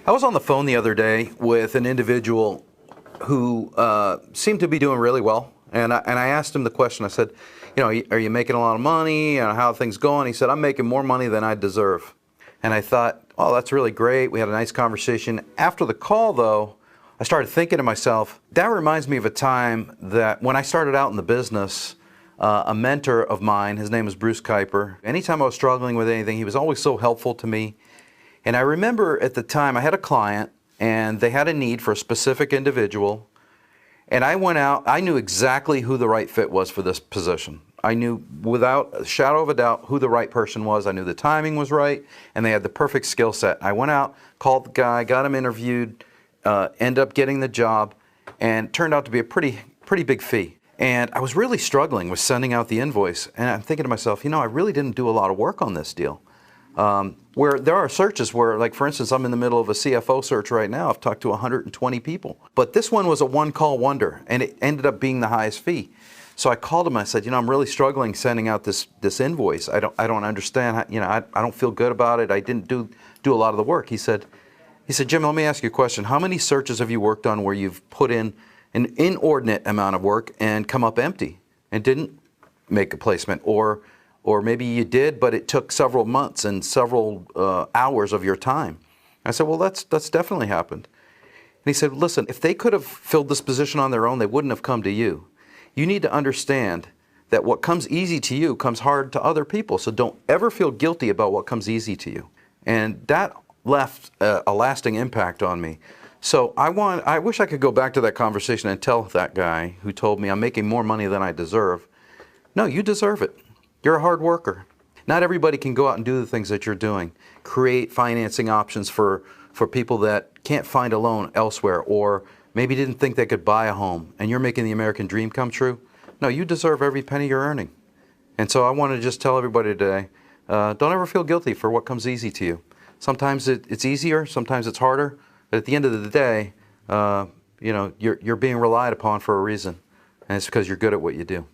I was on the phone the other day with an individual who seemed to be doing really well. And I asked him the question. I said, you know, are you making a lot of money? How are things going? He said, I'm making more money than I deserve. And I thought, oh, that's really great. We had a nice conversation. After the call, though, I started thinking to myself, that reminds me of a time that when I started out in the business, a mentor of mine, his name is Bruce Kuiper. Anytime I was struggling with anything, he was always so helpful to me. And I remember at the time I had a client and they had a need for a specific individual. And I went out, I knew exactly who the right fit was for this position. I knew without a shadow of a doubt who the right person was. I knew the timing was right and they had the perfect skill set. I went out, called the guy, got him interviewed, ended up getting the job, and it turned out to be a pretty big fee. And I was really struggling with sending out the invoice. And I'm thinking to myself, you know, I really didn't do a lot of work on this deal. Where there are searches where, like for instance, I'm in the middle of a CFO search right now. I've talked to 120 people. But this one was a one-call wonder, and it ended up being the highest fee. So I called him. I said, you know, I'm really struggling sending out this invoice. I don't understand. How, you know, I don't feel good about it. I didn't do a lot of the work. He said, Jim, let me ask you a question. How many searches have you worked on where you've put in an inordinate amount of work and come up empty and didn't make a placement, or maybe you did, but it took several months and several hours of your time? I said, well, that's definitely happened. And he said, listen, if they could have filled this position on their own, they wouldn't have come to you. You need to understand that what comes easy to you comes hard to other people. So don't ever feel guilty about what comes easy to you. And that left a lasting impact on me. So I wish I could go back to that conversation and tell that guy who told me I'm making more money than I deserve, no, you deserve it. You're a hard worker. Not everybody can go out and do the things that you're doing. Create financing options for people that can't find a loan elsewhere, or maybe didn't think they could buy a home, and you're making the American dream come true. No, you deserve every penny you're earning. And so I want to just tell everybody today, don't ever feel guilty for what comes easy to you. Sometimes it's easier, sometimes it's harder, but at the end of the day, you know, you're being relied upon for a reason, and it's because you're good at what you do.